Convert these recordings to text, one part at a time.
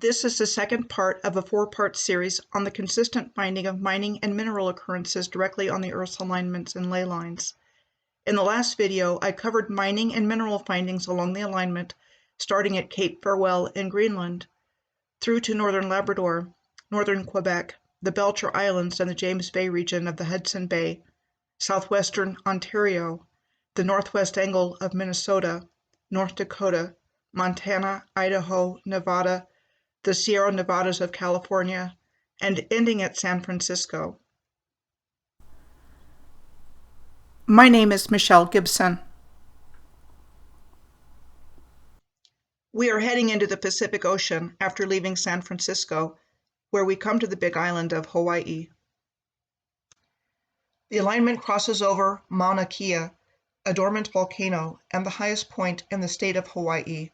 This is the second part of a four-part series on the consistent finding of mining and mineral occurrences directly on the Earth's alignments and ley lines. In the last video, I covered mining and mineral findings along the alignment, starting at Cape Farewell in Greenland, through to northern Labrador, northern Quebec, the Belcher Islands and the James Bay region of the Hudson Bay, southwestern Ontario, the northwest angle of Minnesota, North Dakota, Montana, Idaho, Nevada, the Sierra Nevadas of California, and ending at San Francisco. My name is Michelle Gibson. We are heading into the Pacific Ocean after leaving San Francisco, where we come to the big island of Hawaii. The alignment crosses over Mauna Kea, a dormant volcano and the highest point in the state of Hawaii,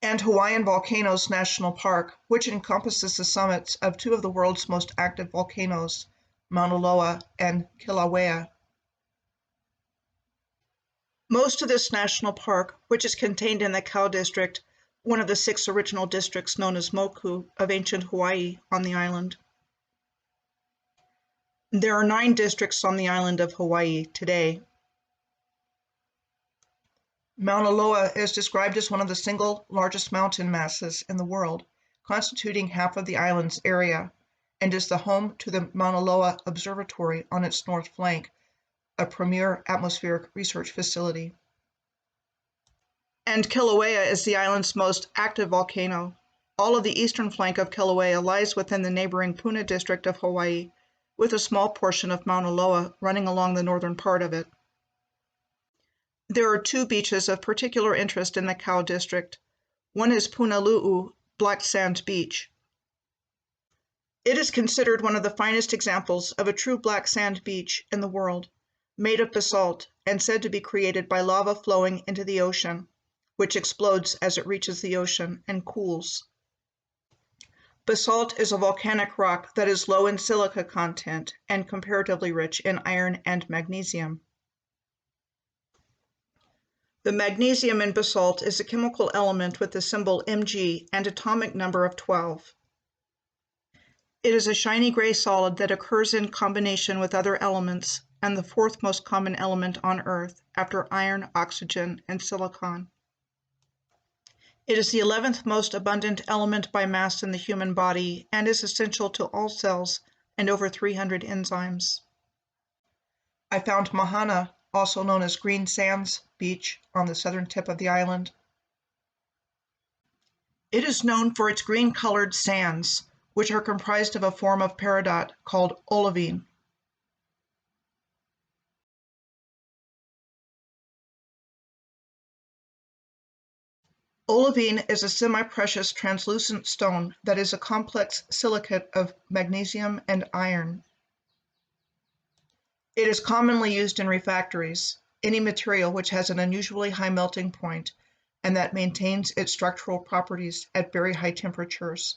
and Hawaiian Volcanoes National Park, which encompasses the summits of two of the world's most active volcanoes, Mauna Loa and Kilauea. Most of this national park, which is contained in the Kau District, one of the 6 original districts known as Moku of ancient Hawaii on the island. There are 9 districts on the island of Hawaii today. Mauna Loa is described as one of the single largest mountain masses in the world, constituting half of the island's area, and is the home to the Mauna Loa Observatory on its north flank, a premier atmospheric research facility. And Kilauea is the island's most active volcano. All of the eastern flank of Kilauea lies within the neighboring Puna district of Hawaii, with a small portion of Mauna Loa running along the northern part of it. There are 2 beaches of particular interest in the Kau district. One is Punalu'u Black Sand Beach. It is considered one of the finest examples of a true black sand beach in the world, made of basalt and said to be created by lava flowing into the ocean, which explodes as it reaches the ocean and cools. Basalt is a volcanic rock that is low in silica content and comparatively rich in iron and magnesium. The magnesium in basalt is a chemical element with the symbol Mg and atomic number of 12. It is a shiny gray solid that occurs in combination with other elements and the 4th most common element on Earth after iron, oxygen, and silicon. It is the 11th most abundant element by mass in the human body and is essential to all cells and over 300 enzymes. I found Mahana, also known as Green Sands Beach, on the southern tip of the island. It is known for its green-colored sands, which are comprised of a form of peridot called olivine. Olivine is a semi-precious translucent stone that is a complex silicate of magnesium and iron. It is commonly used in refractories, any material which has an unusually high melting point and that maintains its structural properties at very high temperatures.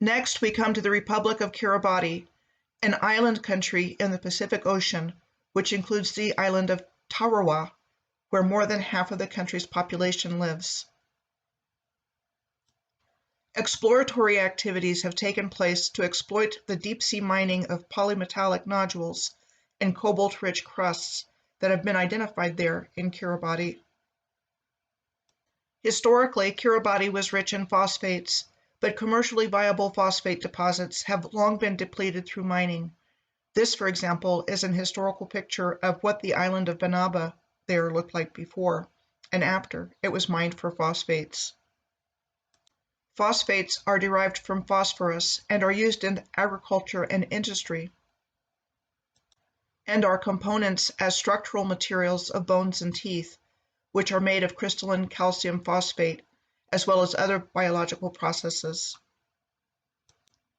Next, we come to the Republic of Kiribati, an island country in the Pacific Ocean, which includes the island of Tarawa, where more than half of the country's population lives. Exploratory activities have taken place to exploit the deep-sea mining of polymetallic nodules and cobalt-rich crusts that have been identified there in Kiribati. Historically, Kiribati was rich in phosphates, but commercially viable phosphate deposits have long been depleted through mining. This, for example, is an historical picture of what the island of Banaba there looked like before and after it was mined for phosphates. Phosphates are derived from phosphorus and are used in agriculture and industry, and are components as structural materials of bones and teeth, which are made of crystalline calcium phosphate, as well as other biological processes.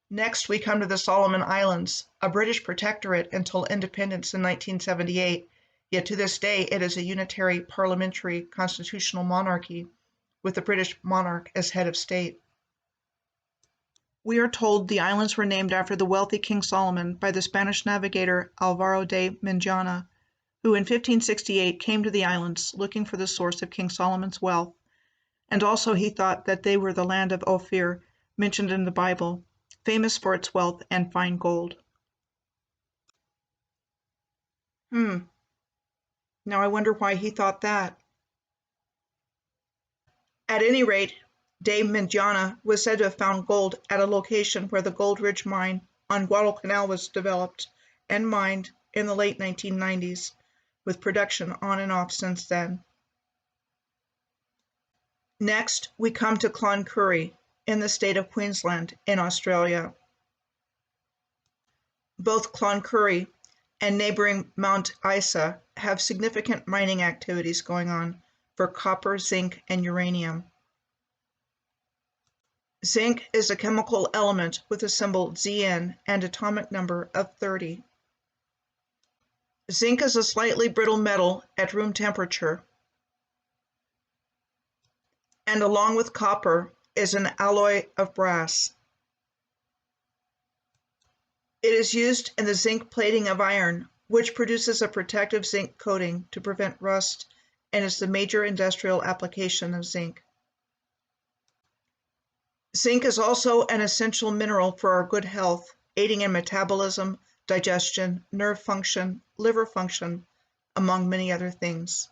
Next, we come to the Solomon Islands, a British protectorate until independence in 1978, yet to this day it is a unitary parliamentary constitutional monarchy, with the British monarch as head of state. We are told the islands were named after the wealthy King Solomon by the Spanish navigator Alvaro de Mendiana, who in 1568 came to the islands looking for the source of King Solomon's wealth, and also he thought that they were the land of Ophir, mentioned in the Bible, famous for its wealth and fine gold. Now I wonder why he thought that. At any rate, de Mediana was said to have found gold at a location where the Gold Ridge mine on Guadalcanal was developed and mined in the late 1990s, with production on and off since then. Next, we come to Cloncurry in the state of Queensland in Australia. Both Cloncurry and neighboring Mount Isa have significant mining activities going on for copper, zinc, and uranium. Zinc is a chemical element with the symbol Zn and atomic number of 30. Zinc is a slightly brittle metal at room temperature, and along with copper is an alloy of brass. It is used in the zinc plating of iron, which produces a protective zinc coating to prevent rust and is the major industrial application of zinc. Zinc is also an essential mineral for our good health, aiding in metabolism, digestion, nerve function, liver function, among many other things.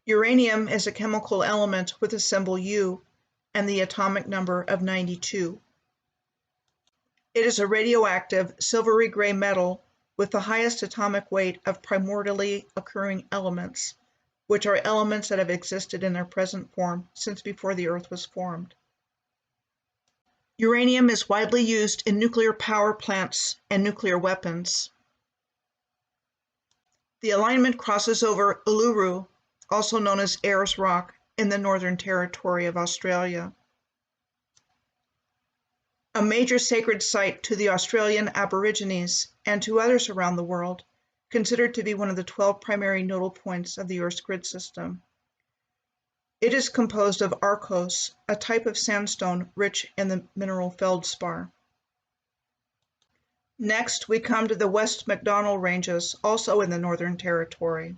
Uranium is a chemical element with the symbol U and the atomic number of 92. It is a radioactive, silvery gray metal with the highest atomic weight of primordially occurring elements, which are elements that have existed in their present form since before the Earth was formed. Uranium is widely used in nuclear power plants and nuclear weapons. The alignment crosses over Uluru, also known as Ayers Rock, in the Northern Territory of Australia. A major sacred site to the Australian Aborigines and to others around the world, considered to be one of the 12 primary nodal points of the Earth's grid system. It is composed of arkose, a type of sandstone rich in the mineral feldspar. Next, we come to the West MacDonnell Ranges, also in the Northern Territory.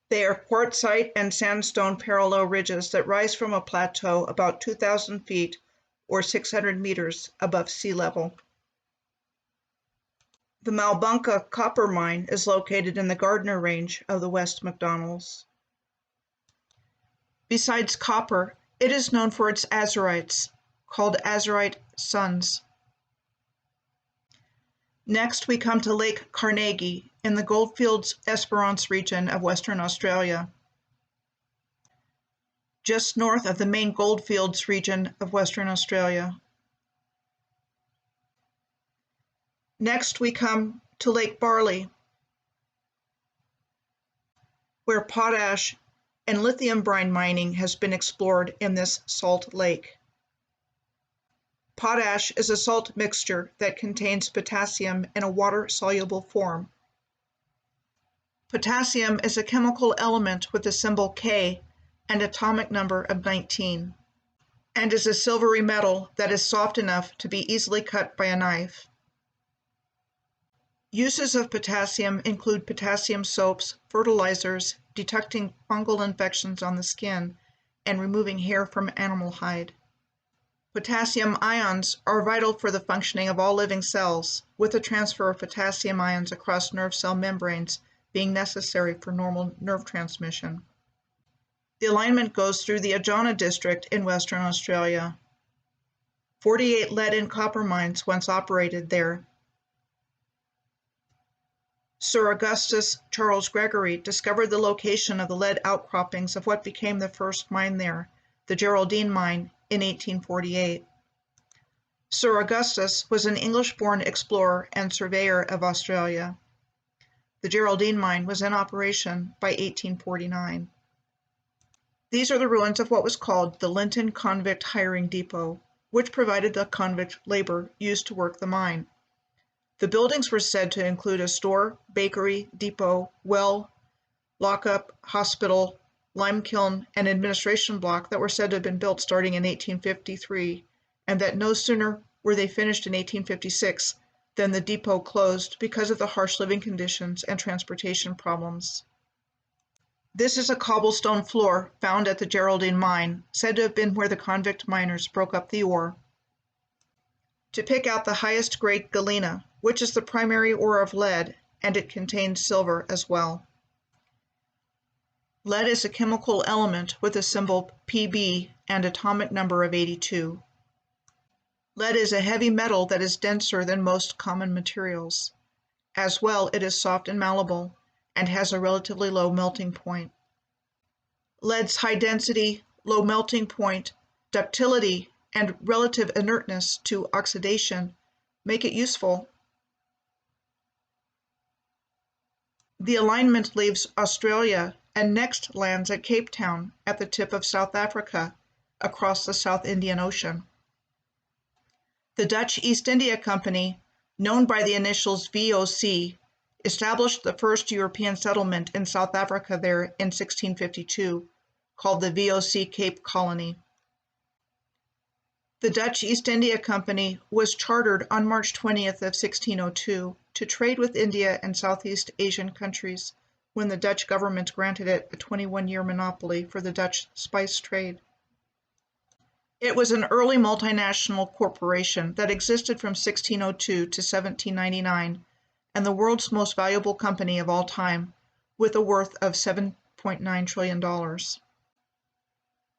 They are quartzite and sandstone parallel ridges that rise from a plateau about 2,000 feet or 600 meters above sea level. The Malbunka copper mine is located in the Gardner Range of the West MacDonnells. Besides copper, it is known for its azurites, called azurite suns. Next, we come to Lake Carnegie in the Goldfields Esperance region of Western Australia, just north of the main goldfields region of Western Australia. Next, we come to Lake Barley, where potash and lithium brine mining has been explored in this salt lake. Potash is a salt mixture that contains potassium in a water-soluble form. Potassium is a chemical element with the symbol K and atomic number of 19, and is a silvery metal that is soft enough to be easily cut by a knife. Uses of potassium include potassium soaps, fertilizers, detecting fungal infections on the skin, and removing hair from animal hide. Potassium ions are vital for the functioning of all living cells, with the transfer of potassium ions across nerve cell membranes being necessary for normal nerve transmission. The alignment goes through the Ajana district in Western Australia. 48 lead and copper mines once operated there. Sir Augustus Charles Gregory discovered the location of the lead outcroppings of what became the first mine there, the Geraldine Mine, in 1848. Sir Augustus was an English-born explorer and surveyor of Australia. The Geraldine Mine was in operation by 1849. These are the ruins of what was called the Linton Convict Hiring Depot, which provided the convict labor used to work the mine. The buildings were said to include a store, bakery, depot, well, lockup, hospital, lime kiln, and administration block that were said to have been built starting in 1853, and that no sooner were they finished in 1856 Then the depot closed because of the harsh living conditions and transportation problems. This is a cobblestone floor found at the Geraldine mine, said to have been where the convict miners broke up the ore to pick out the highest grade galena, which is the primary ore of lead, and it contains silver as well. Lead is a chemical element with a symbol Pb and atomic number of 82. Lead is a heavy metal that is denser than most common materials. As well, it is soft and malleable and has a relatively low melting point. Lead's high density, low melting point, ductility, and relative inertness to oxidation make it useful. The alignment leaves Australia and next lands at Cape Town at the tip of South Africa across the South Indian Ocean. The Dutch East India Company, known by the initials VOC, established the first European settlement in South Africa there in 1652, called the VOC Cape Colony. The Dutch East India Company was chartered on March 20th of 1602 to trade with India and Southeast Asian countries when the Dutch government granted it a 21-year monopoly for the Dutch spice trade. It was an early multinational corporation that existed from 1602 to 1799 and the world's most valuable company of all time, with a worth of $7.9 trillion.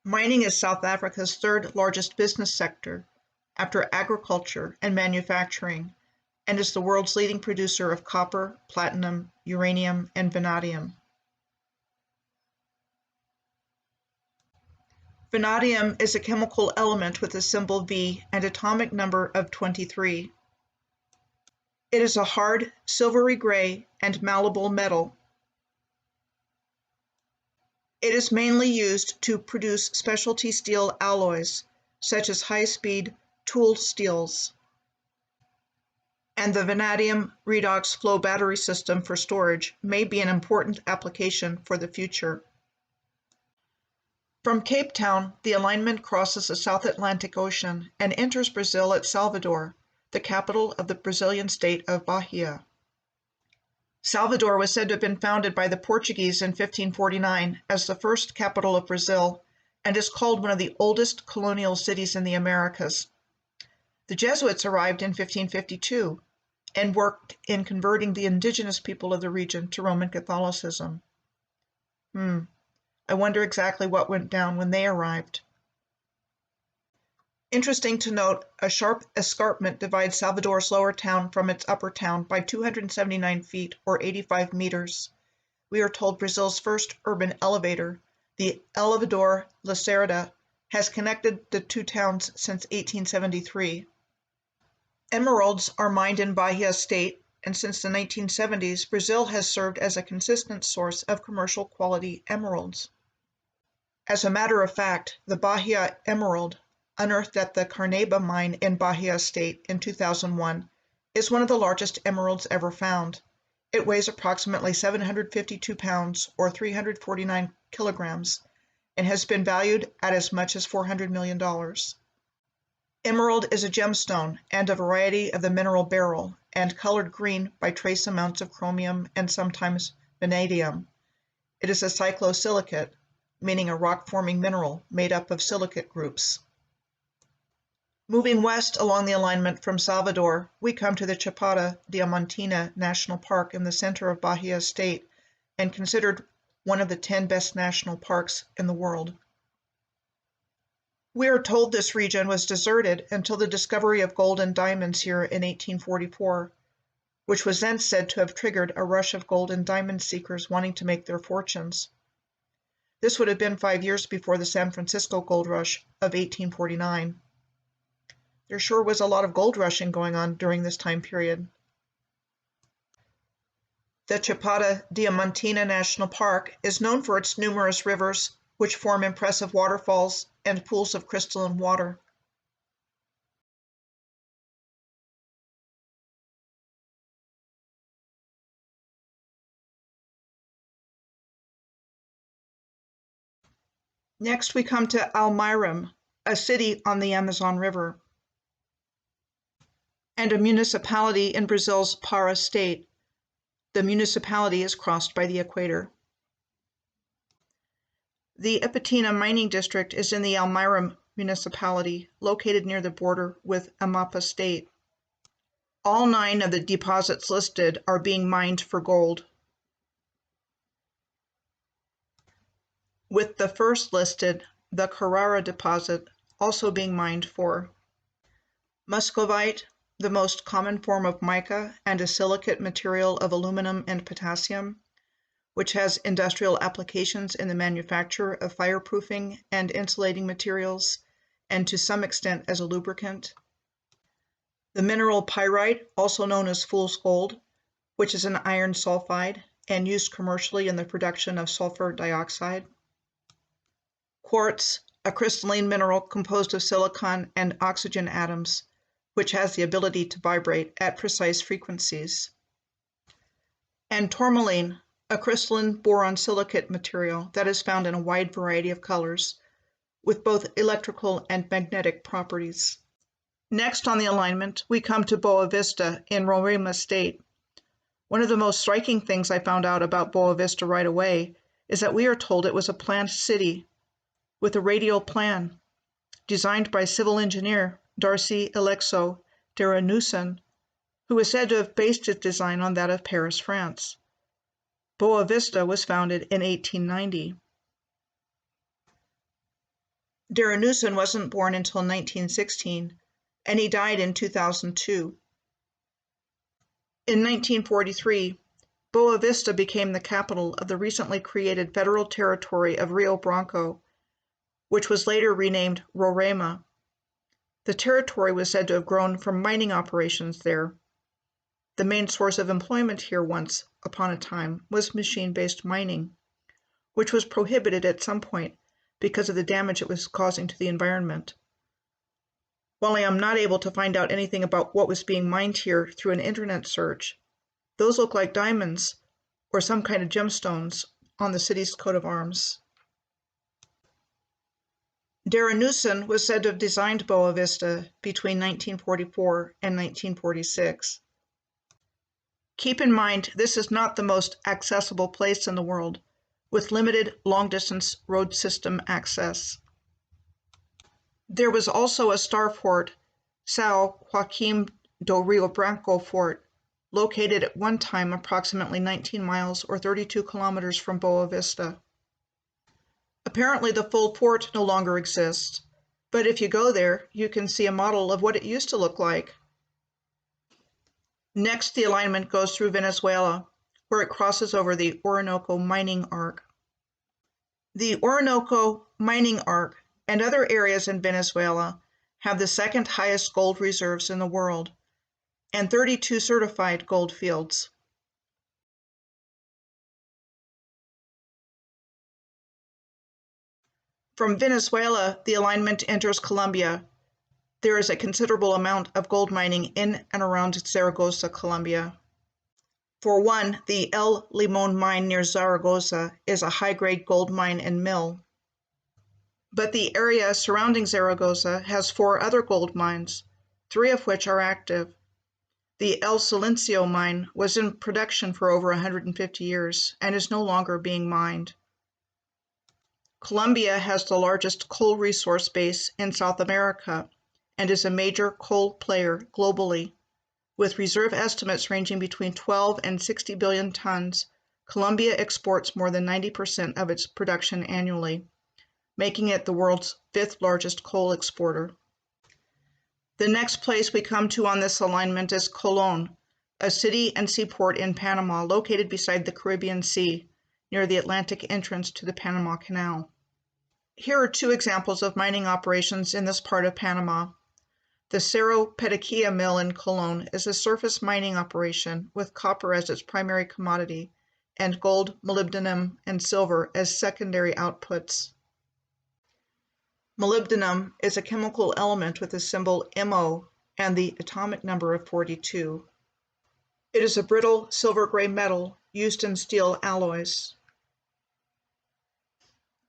Mining is South Africa's third largest business sector, after agriculture and manufacturing, and is the world's leading producer of copper, platinum, uranium, and vanadium. Vanadium is a chemical element with a symbol V and atomic number of 23. It is a hard, silvery gray and malleable metal. It is mainly used to produce specialty steel alloys, such as high-speed tool steels, and the vanadium redox flow battery system for storage may be an important application for the future. From Cape Town, the alignment crosses the South Atlantic Ocean and enters Brazil at Salvador, the capital of the Brazilian state of Bahia. Salvador was said to have been founded by the Portuguese in 1549 as the first capital of Brazil and is called one of the oldest colonial cities in the Americas. The Jesuits arrived in 1552 and worked in converting the indigenous people of the region to Roman Catholicism. I wonder exactly what went down when they arrived. Interesting to note, a sharp escarpment divides Salvador's lower town from its upper town by 279 feet or 85 meters. We are told Brazil's first urban elevator, the Elevador Lacerda, has connected the two towns since 1873. Emeralds are mined in Bahia State, and since the 1970s, Brazil has served as a consistent source of commercial quality emeralds. As a matter of fact, the Bahia emerald, unearthed at the Carneba mine in Bahia State in 2001, is one of the largest emeralds ever found. It weighs approximately 752 pounds or 349 kilograms and has been valued at as much as $400 million. Emerald is a gemstone and a variety of the mineral beryl and colored green by trace amounts of chromium and sometimes vanadium. It is a cyclosilicate, meaning a rock-forming mineral made up of silicate groups. Moving west along the alignment from Salvador, we come to the Chapada Diamantina National Park in the center of Bahia State and considered one of the 10 best national parks in the world. We are told this region was deserted until the discovery of gold and diamonds here in 1844, which was then said to have triggered a rush of gold and diamond seekers wanting to make their fortunes. This would have been 5 years before the San Francisco gold rush of 1849. There sure was a lot of gold rushing going on during this time period. The Chapada Diamantina National Park is known for its numerous rivers, which form impressive waterfalls and pools of crystalline water. Next, we come to Almeirim, a city on the Amazon River. and a municipality in Brazil's Pará state. The municipality is crossed by the equator. The Ipatina mining district is in the Almira municipality, located near the border with Amapá state. All 9 of the deposits listed are being mined for gold, with the first listed, the Carrara deposit, also being mined for muscovite, the most common form of mica and a silicate material of aluminum and potassium, which has industrial applications in the manufacture of fireproofing and insulating materials, and to some extent as a lubricant. The mineral pyrite, also known as fool's gold, which is an iron sulfide and used commercially in the production of sulfur dioxide. Quartz, a crystalline mineral composed of silicon and oxygen atoms, which has the ability to vibrate at precise frequencies. And tourmaline, a crystalline boron silicate material that is found in a wide variety of colors, with both electrical and magnetic properties. Next on the alignment, we come to Boa Vista in Roraima State. One of the most striking things I found out about Boa Vista right away is that we are told it was a planned city with a radial plan designed by civil engineer Darcy Alexo Deranussen, who is said to have based his design on that of Paris, France. Boa Vista was founded in 1890. Deranussen wasn't born until 1916, and he died in 2002. In 1943, Boa Vista became the capital of the recently created federal territory of Rio Branco, which was later renamed Roraima. The territory was said to have grown from mining operations there. The main source of employment here once upon a time was machine-based mining, which was prohibited at some point because of the damage it was causing to the environment. While I am not able to find out anything about what was being mined here through an internet search, those look like diamonds or some kind of gemstones on the city's coat of arms. Deranussen was said to have designed Boa Vista between 1944 and 1946. Keep in mind, this is not the most accessible place in the world, with limited long-distance road system access. There was also a star fort, São Joaquim do Rio Branco Fort, located at one time approximately 19 miles or 32 kilometers from Boa Vista. Apparently the full fort no longer exists, but if you go there, you can see a model of what it used to look like. Next, the alignment goes through Venezuela, where it crosses over the Orinoco mining arc. The Orinoco mining arc and other areas in Venezuela have the second highest gold reserves in the world, and 32 certified gold fields. From Venezuela, the alignment enters Colombia. There is a considerable amount of gold mining in and around Zaragoza, Colombia. For one, the El Limón mine near Zaragoza is a high-grade gold mine and mill. But the area surrounding Zaragoza has 4 other gold mines, 3 of which are active. The El Silencio mine was in production for over 150 years and is no longer being mined. Colombia has the largest coal resource base in South America and is a major coal player globally. With reserve estimates ranging between 12 and 60 billion tons, Colombia exports more than 90% of its production annually, making it the world's 5th largest coal exporter. The next place we come to on this alignment is Colón, a city and seaport in Panama located beside the Caribbean Sea, near the Atlantic entrance to the Panama Canal. Here are 2 examples of mining operations in this part of Panama. The Cerro Petaquilla mill in Colón is a surface mining operation with copper as its primary commodity and gold, molybdenum, and silver as secondary outputs. Molybdenum is a chemical element with the symbol MO and the atomic number of 42. It is a brittle silver-gray metal used in steel alloys.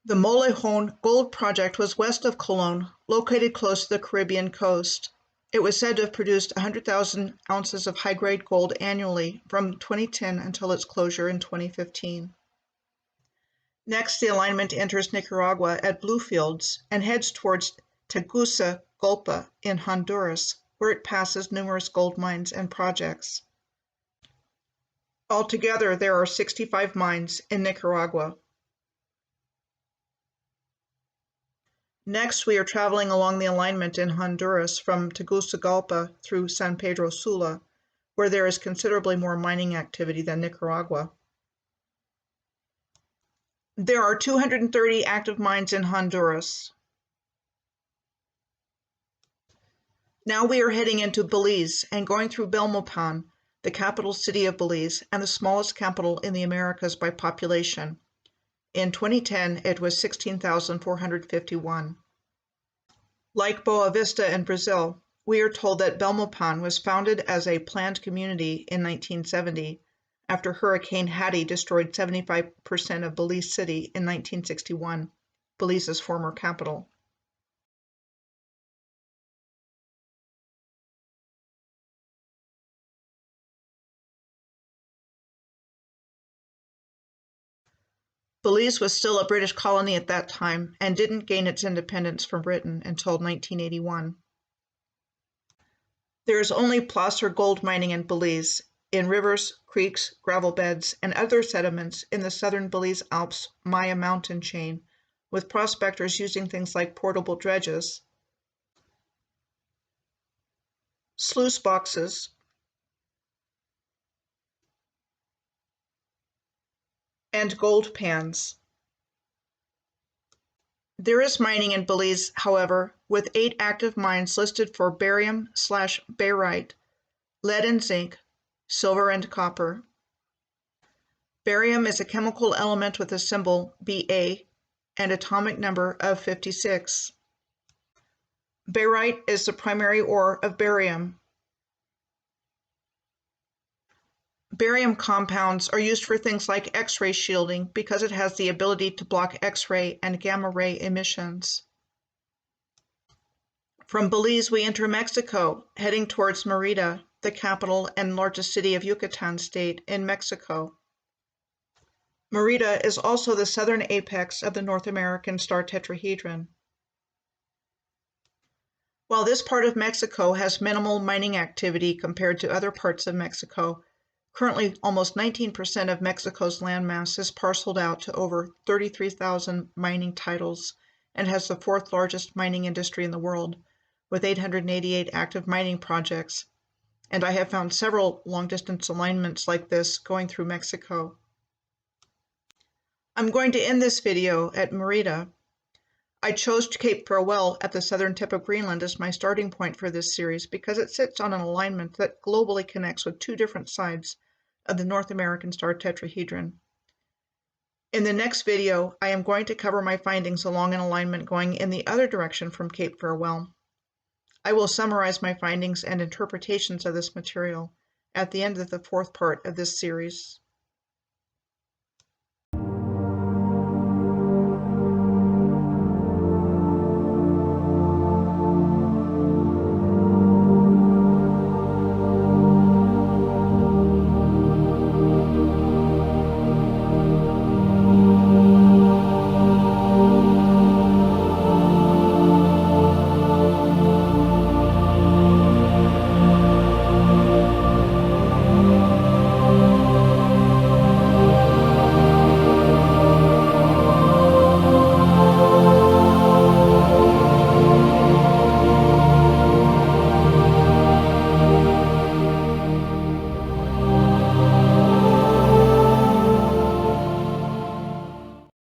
The Molejon gold project was west of Colón, located close to the Caribbean coast. It was said to have produced 100,000 ounces of high-grade gold annually from 2010 until its closure in 2015. Next, the alignment enters Nicaragua at Bluefields and heads towards Tegucigalpa in Honduras, where it passes numerous gold mines and projects. Altogether, there are 65 mines in Nicaragua. Next, we are traveling along the alignment in Honduras from Tegucigalpa through San Pedro Sula, where there is considerably more mining activity than Nicaragua. There are 230 active mines in Honduras. Now we are heading into Belize and going through Belmopan, the capital city of Belize and the smallest capital in the Americas by population. In 2010, it was 16,451. Like Boa Vista in Brazil, we are told that Belmopan was founded as a planned community in 1970, after Hurricane Hattie destroyed 75% of Belize City in 1961, Belize's former capital. Belize was still a British colony at that time and didn't gain its independence from Britain until 1981. There is only placer gold mining in Belize, in rivers, creeks, gravel beds, and other sediments in the southern Belize Alps Maya mountain chain, with prospectors using things like portable dredges, sluice boxes, and gold pans. There is mining in Belize, however, with 8 active mines listed for barium/barite, lead and zinc, silver and copper. Barium is a chemical element with a symbol Ba and atomic number of 56. Barite is the primary ore of barium. Barium compounds are used for things like X-ray shielding because it has the ability to block X-ray and gamma-ray emissions. From Belize, we enter Mexico, heading towards Merida, the capital and largest city of Yucatan State in Mexico. Merida is also the southern apex of the North American star tetrahedron. While this part of Mexico has minimal mining activity compared to other parts of Mexico, currently almost 19% of Mexico's landmass is parceled out to over 33,000 mining titles and has the 4th largest mining industry in the world, with 888 active mining projects, and I have found several long-distance alignments like this going through Mexico. I'm going to end this video at Merida. I chose Cape Farewell at the southern tip of Greenland as my starting point for this series because it sits on an alignment that globally connects with 2 different sides of the North American star tetrahedron. In the next video, I am going to cover my findings along an alignment going in the other direction from Cape Farewell. I will summarize my findings and interpretations of this material at the end of the 4th part of this series.